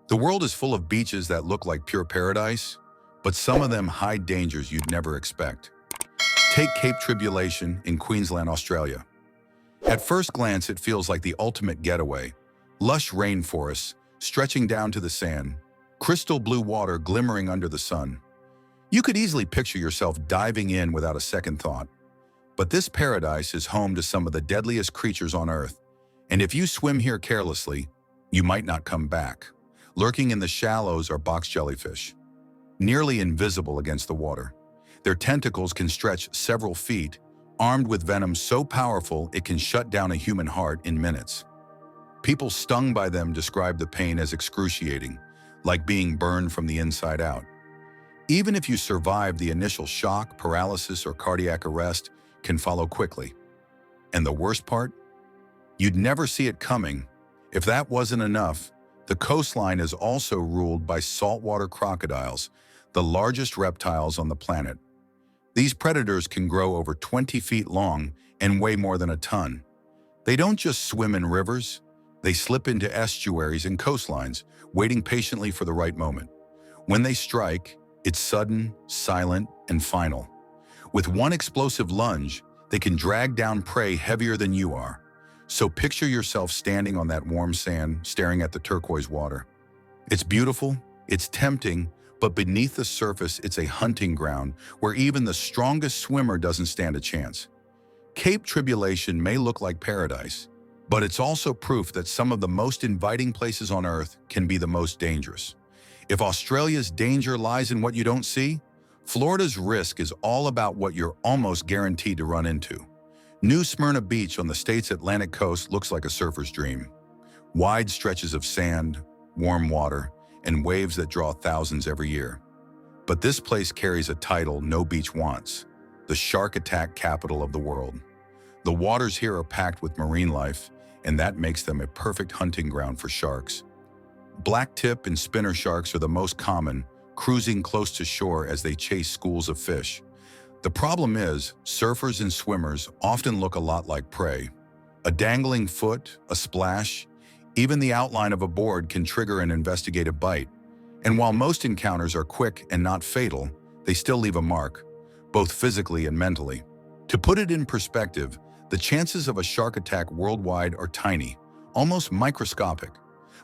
The world is full of beaches that look like pure paradise, but some of them hide dangers you'd never expect. Take Cape Tribulation in Queensland, Australia. At first glance, it feels like the ultimate getaway. Lush rainforests stretching down to the sand, crystal blue water glimmering under the sun. You could easily picture yourself diving in without a second thought. But this paradise is home to some of the deadliest creatures on Earth, and if you swim here carelessly, you might not come back. Lurking in the shallows are box jellyfish, nearly invisible against the water. Their tentacles can stretch several feet, armed with venom so powerful it can shut down a human heart in minutes. People stung by them describe the pain as excruciating, like being burned from the inside out. Even if you survive, the initial shock, paralysis, or cardiac arrest can follow quickly. And the worst part? You'd never see it coming. If that wasn't enough, the coastline is also ruled by saltwater crocodiles, the largest reptiles on the planet. These predators can grow over 20 feet long and weigh more than a ton. They don't just swim in rivers, they slip into estuaries and coastlines, waiting patiently for the right moment. When they strike, it's sudden, silent, and final. With one explosive lunge, they can drag down prey heavier than you are. So picture yourself standing on that warm sand, staring at the turquoise water. It's beautiful, it's tempting, but beneath the surface, it's a hunting ground where even the strongest swimmer doesn't stand a chance. Cape Tribulation may look like paradise, but it's also proof that some of the most inviting places on Earth can be the most dangerous. If Australia's danger lies in what you don't see, Florida's risk is all about what you're almost guaranteed to run into. New Smyrna Beach on the state's Atlantic coast looks like a surfer's dream. Wide stretches of sand, warm water, and waves that draw thousands every year. But this place carries a title no beach wants: the shark attack capital of the world. The waters here are packed with marine life, and that makes them a perfect hunting ground for sharks. Blacktip and spinner sharks are the most common, cruising close to shore as they chase schools of fish. The problem is, surfers and swimmers often look a lot like prey. A dangling foot, a splash, even the outline of a board can trigger an investigative bite. And while most encounters are quick and not fatal, they still leave a mark, both physically and mentally. To put it in perspective, the chances of a shark attack worldwide are tiny, almost microscopic.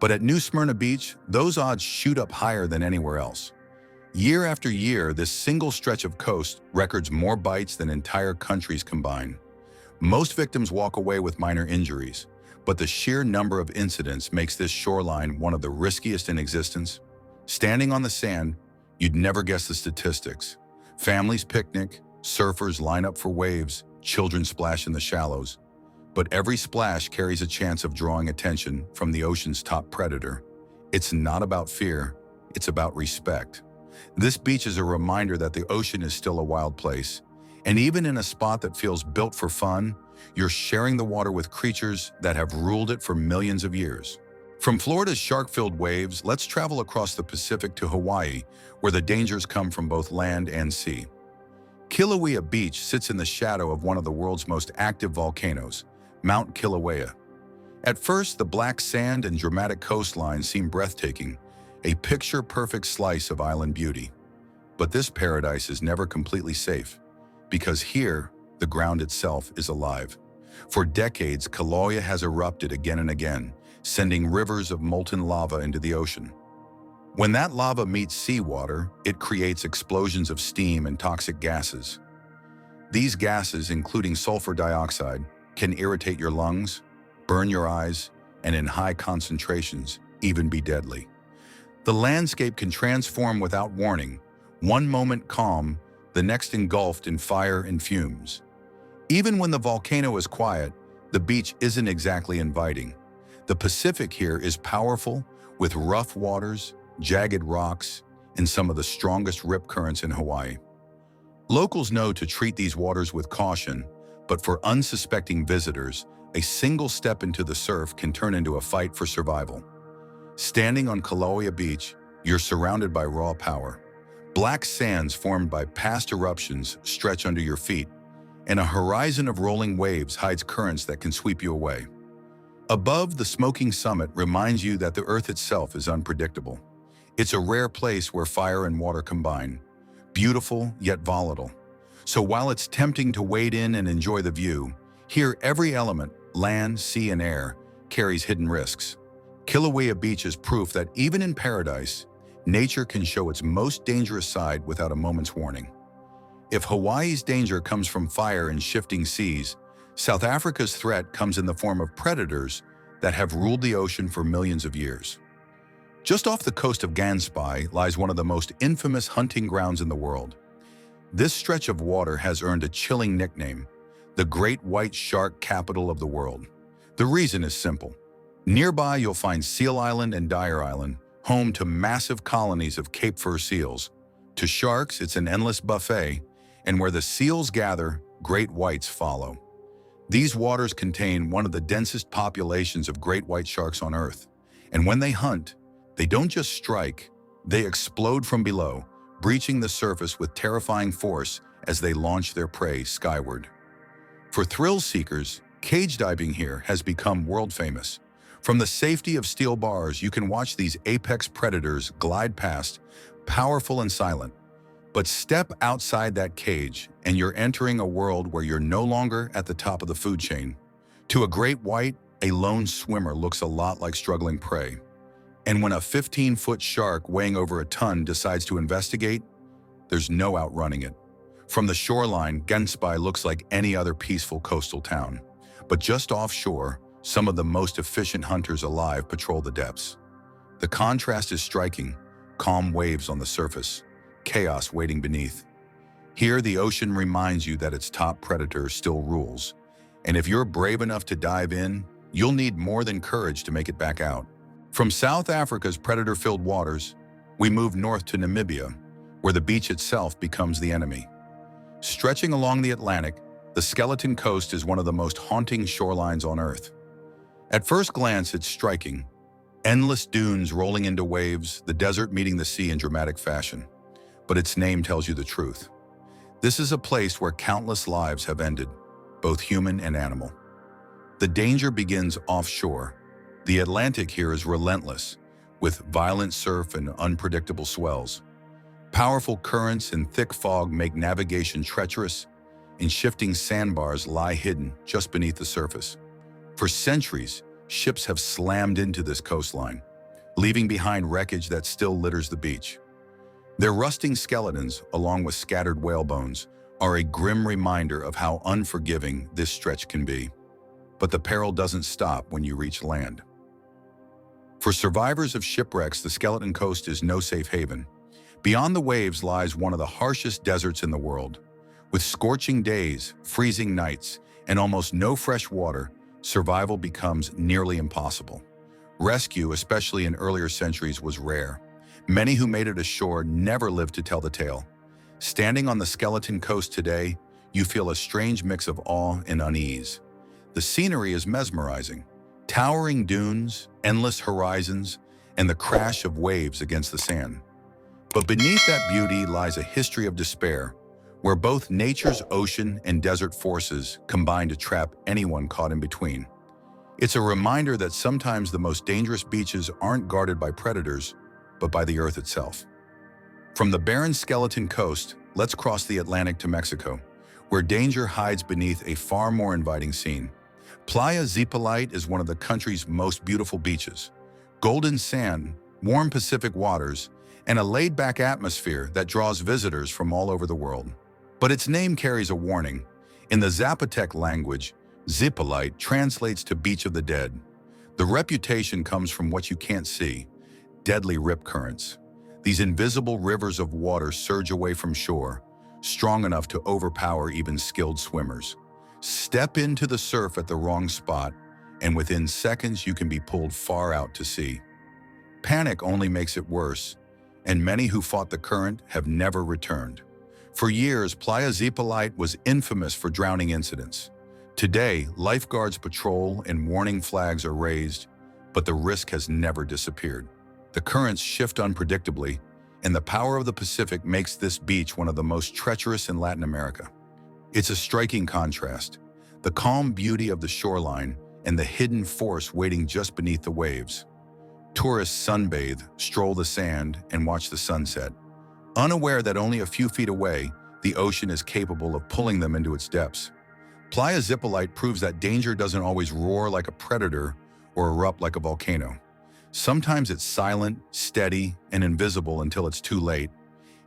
But at New Smyrna Beach, those odds shoot up higher than anywhere else. Year after year, this single stretch of coast records more bites than entire countries combine. Most victims walk away with minor injuries, but the sheer number of incidents makes this shoreline one of the riskiest in existence. Standing on the sand, you'd never guess the statistics. Families picnic, surfers line up for waves, children splash in the shallows. But every splash carries a chance of drawing attention from the ocean's top predator. It's not about fear, it's about respect. This beach is a reminder that the ocean is still a wild place. And even in a spot that feels built for fun, you're sharing the water with creatures that have ruled it for millions of years. From Florida's shark-filled waves, let's travel across the Pacific to Hawaii, where the dangers come from both land and sea. Kilauea Beach sits in the shadow of one of the world's most active volcanoes, Mount Kilauea. At first, the black sand and dramatic coastline seem breathtaking, a picture-perfect slice of island beauty. But this paradise is never completely safe, because here, the ground itself is alive. For decades, Kilauea has erupted again and again, sending rivers of molten lava into the ocean. When that lava meets seawater, it creates explosions of steam and toxic gases. These gases, including sulfur dioxide, can irritate your lungs, burn your eyes, and in high concentrations, even be deadly. The landscape can transform without warning, one moment calm, the next engulfed in fire and fumes. Even when the volcano is quiet, the beach isn't exactly inviting. The Pacific here is powerful, with rough waters, jagged rocks, and some of the strongest rip currents in Hawaii. Locals know to treat these waters with caution, but for unsuspecting visitors, a single step into the surf can turn into a fight for survival. Standing on Kilauea Beach, you're surrounded by raw power. Black sands formed by past eruptions stretch under your feet, and a horizon of rolling waves hides currents that can sweep you away. Above, the smoking summit reminds you that the Earth itself is unpredictable. It's a rare place where fire and water combine, beautiful yet volatile. So while it's tempting to wade in and enjoy the view, here every element, land, sea, and air, carries hidden risks. Kilauea Beach is proof that even in paradise, nature can show its most dangerous side without a moment's warning. If Hawaii's danger comes from fire and shifting seas, South Africa's threat comes in the form of predators that have ruled the ocean for millions of years. Just off the coast of Gansbai lies one of the most infamous hunting grounds in the world. This stretch of water has earned a chilling nickname, the Great White Shark Capital of the world. The reason is simple. Nearby, you'll find Seal Island and Dyer Island, home to massive colonies of Cape Fur seals. To sharks, it's an endless buffet, and where the seals gather, great whites follow. These waters contain one of the densest populations of great white sharks on Earth, and when they hunt, they don't just strike, they explode from below, breaching the surface with terrifying force as they launch their prey skyward. For thrill seekers, cage diving here has become world famous. From the safety of steel bars, you can watch these apex predators glide past, powerful and silent. But step outside that cage, and you're entering a world where you're no longer at the top of the food chain. To a great white, a lone swimmer looks a lot like struggling prey. And when a 15-foot shark weighing over a ton decides to investigate, there's no outrunning it. From the shoreline, Gansbai looks like any other peaceful coastal town. But just offshore, some of the most efficient hunters alive patrol the depths. The contrast is striking: calm waves on the surface, chaos waiting beneath. Here, the ocean reminds you that its top predator still rules. And if you're brave enough to dive in, you'll need more than courage to make it back out. From South Africa's predator-filled waters, we move north to Namibia, where the beach itself becomes the enemy. Stretching along the Atlantic, the Skeleton Coast is one of the most haunting shorelines on Earth. At first glance, it's striking. Endless dunes rolling into waves, the desert meeting the sea in dramatic fashion. But its name tells you the truth. This is a place where countless lives have ended, both human and animal. The danger begins offshore. The Atlantic here is relentless, with violent surf and unpredictable swells. Powerful currents and thick fog make navigation treacherous, and shifting sandbars lie hidden just beneath the surface. For centuries, ships have slammed into this coastline, leaving behind wreckage that still litters the beach. Their rusting skeletons, along with scattered whale bones, are a grim reminder of how unforgiving this stretch can be. But the peril doesn't stop when you reach land. For survivors of shipwrecks, the Skeleton Coast is no safe haven. Beyond the waves lies one of the harshest deserts in the world. With scorching days, freezing nights, and almost no fresh water, survival becomes nearly impossible. Rescue, especially in earlier centuries, was rare. Many who made it ashore never lived to tell the tale. Standing on the Skeleton Coast today, you feel a strange mix of awe and unease. The scenery is mesmerizing. Towering dunes, endless horizons, and the crash of waves against the sand. But beneath that beauty lies a history of despair, where both nature's ocean and desert forces combine to trap anyone caught in between. It's a reminder that sometimes the most dangerous beaches aren't guarded by predators, but by the Earth itself. From the barren Skeleton Coast, let's cross the Atlantic to Mexico, where danger hides beneath a far more inviting scene. Playa Zipolite is one of the country's most beautiful beaches. Golden sand, warm Pacific waters, and a laid-back atmosphere that draws visitors from all over the world. But its name carries a warning. In the Zapotec language, Zipolite translates to Beach of the Dead. The reputation comes from what you can't see: deadly rip currents. These invisible rivers of water surge away from shore, strong enough to overpower even skilled swimmers. Step into the surf at the wrong spot, and within seconds you can be pulled far out to sea. Panic only makes it worse, and many who fought the current have never returned. For years, Playa Zipolite was infamous for drowning incidents. Today, lifeguards patrol and warning flags are raised, but the risk has never disappeared. The currents shift unpredictably, and the power of the Pacific makes this beach one of the most treacherous in Latin America. It's a striking contrast: the calm beauty of the shoreline and the hidden force waiting just beneath the waves. Tourists sunbathe, stroll the sand, and watch the sunset, unaware that only a few feet away, the ocean is capable of pulling them into its depths. Playa Zipolite proves that danger doesn't always roar like a predator or erupt like a volcano. Sometimes it's silent, steady, and invisible until it's too late.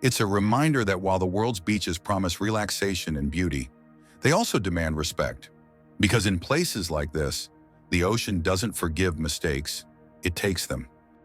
It's a reminder that while the world's beaches promise relaxation and beauty, they also demand respect. Because in places like this, the ocean doesn't forgive mistakes, it takes them.